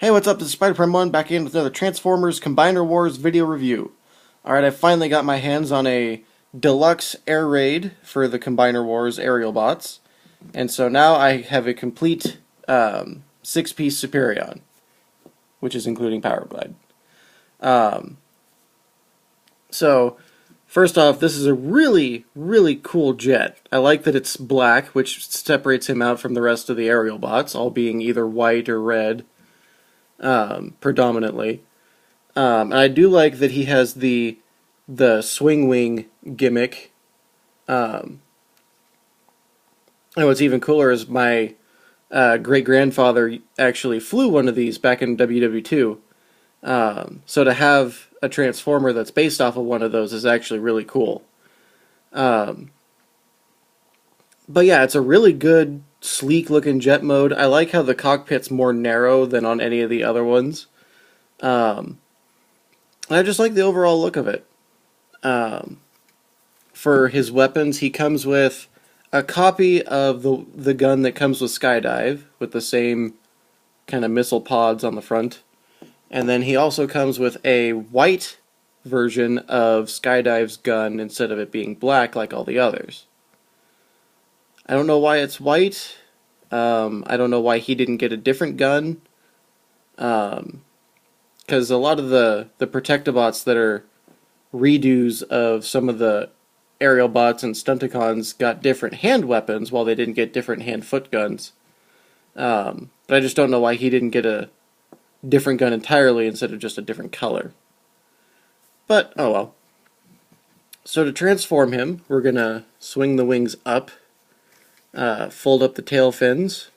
Hey, what's up? This is Spider-Prime1 back in with another Transformers Combiner Wars video review. Alright, I finally got my hands on a deluxe air raid for the Combiner Wars aerial bots. And so now I have a complete six-piece Superion, which is including Power Glide. Um, so, first off, this is a really, really cool jet. I like that it's black, which separates him out from the rest of the aerial bots, all being either white or red. Predominantly. And I do like that he has the swing wing gimmick. And what's even cooler is my great grandfather actually flew one of these back in WW2. So to have a Transformer that's based off of one of those is actually really cool. But yeah, it's a really good, sleek looking jet mode. I like how the cockpit's more narrow than on any of the other ones. I just like the overall look of it. For his weapons, he comes with a copy of the gun that comes with Skydive, with the same kind of missile pods on the front. And then he also comes with a white version of Skydive's gun instead of it being black like all the others. I don't know why it's white. I don't know why he didn't get a different gun. Because a lot of the Protectobots that are redos of some of the aerial bots and Stunticons got different hand weapons while they didn't get different hand-foot guns. But I just don't know why he didn't get a different gun entirely instead of just a different color. But, oh well. So to transform him, we're going to swing the wings up, fold up the tail fins,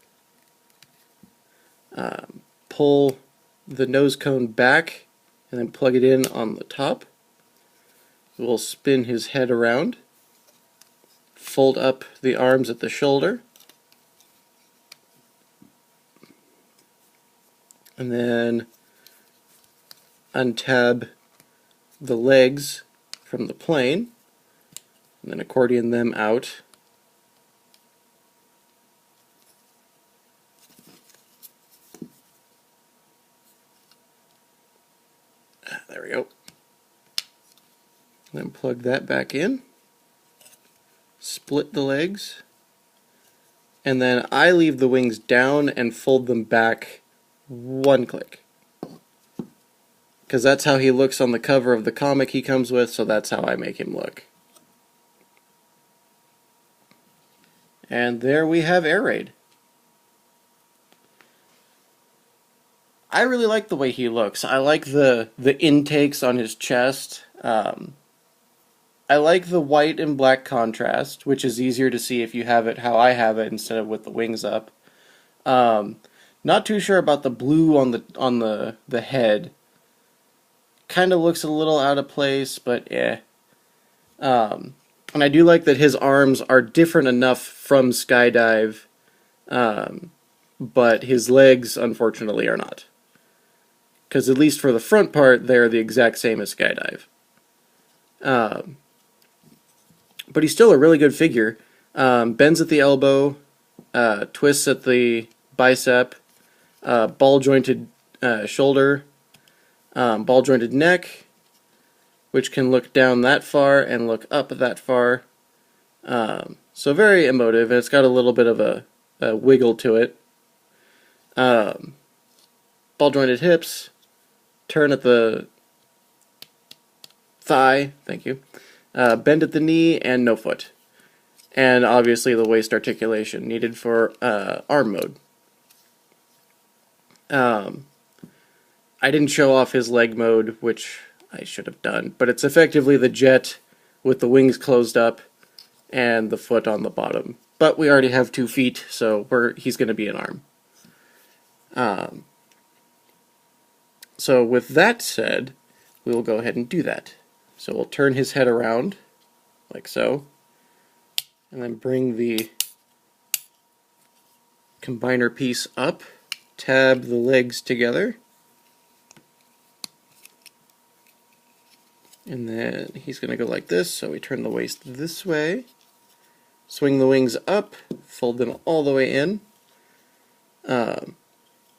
pull the nose cone back, and then plug it in on the top. We'll spin his head around, fold up the arms at the shoulder, and then untab the legs from the plane, and then accordion them out. There we go. Then plug that back in, split the legs, and then I leave the wings down and fold them back one click. Because that's how he looks on the cover of the comic he comes with, so that's how I make him look. And there we have Air Raid. I really like the way he looks. I like the intakes on his chest. I like the white and black contrast, which is easier to see if you have it how I have it instead of with the wings up. Not too sure about the blue on the head. Kind of looks a little out of place, but eh. And I do like that his arms are different enough from Skydive, but his legs, unfortunately, are not. Because at least for the front part, they're the exact same as Skydive. But he's still a really good figure. Bends at the elbow, twists at the bicep, ball-jointed shoulder, ball-jointed neck, which can look down that far and look up that far. So very emotive, and it's got a little bit of a wiggle to it. Ball-jointed hips, turn at the thigh, thank you, bend at the knee, and no foot. And obviously the waist articulation needed for arm mode. I didn't show off his leg mode, which I should have done, but it's effectively the jet with the wings closed up and the foot on the bottom. But we already have 2 feet, so he's going to be an arm. So with that said, we will go ahead and do that. So we'll turn his head around, like so, and then bring the combiner piece up, tab the legs together, and then he's going to go like this, so we turn the waist this way, swing the wings up, fold them all the way in.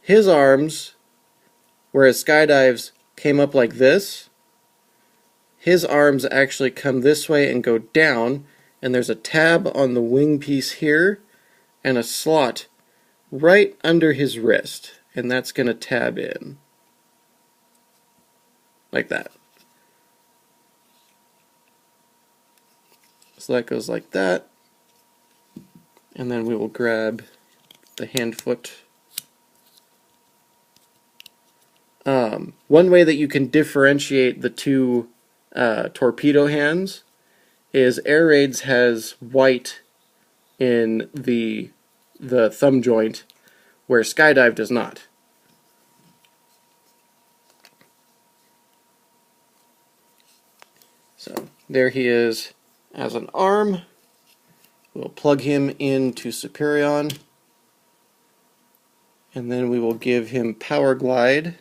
His arms Whereas Skydive's came up like this, his arms actually come this way and go down, and there's a tab on the wing piece here, and a slot right under his wrist, and that's going to tab in. Like that. So that goes like that, and then we will grab the hand foot. One way that you can differentiate the two torpedo hands is Air Raids has white in the thumb joint, where Skydive does not. So there he is as an arm. We'll plug him into Superion, and then we will give him Power Glide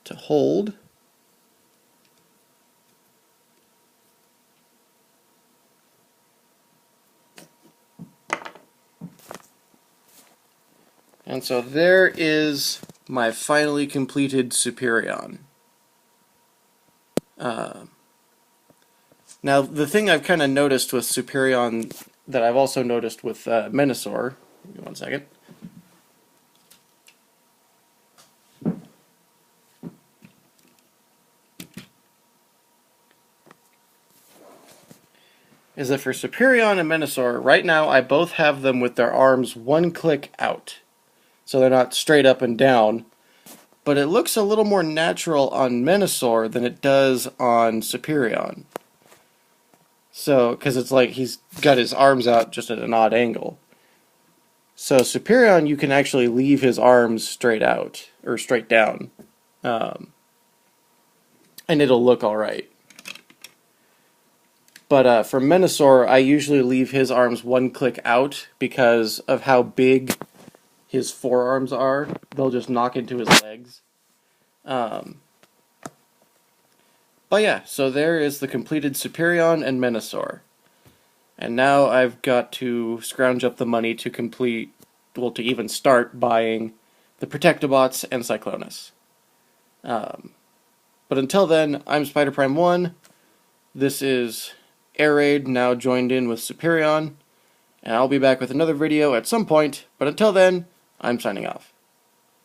to hold. And so there is my finally completed Superion. Now, the thing I've kind of noticed with Superion that I've also noticed with Menasor, give me one second, is that for Superion and Menasor, right now I both have them with their arms one click out. So they're not straight up and down. But it looks a little more natural on Menasor than it does on Superion. So, because it's like he's got his arms out just at an odd angle. So Superion, you can actually leave his arms straight out, or straight down. And it'll look alright. But for Menasor, I usually leave his arms one click out because of how big his forearms are. They'll just knock into his legs. But yeah, so there is the completed Superion and Menasor. And now I've got to scrounge up the money to complete, well, to even start buying the Protectobots and Cyclonus. But until then, I'm Spider Prime 1. This is Air Raid, now joined in with Superion. And I'll be back with another video at some point, but until then, I'm signing off.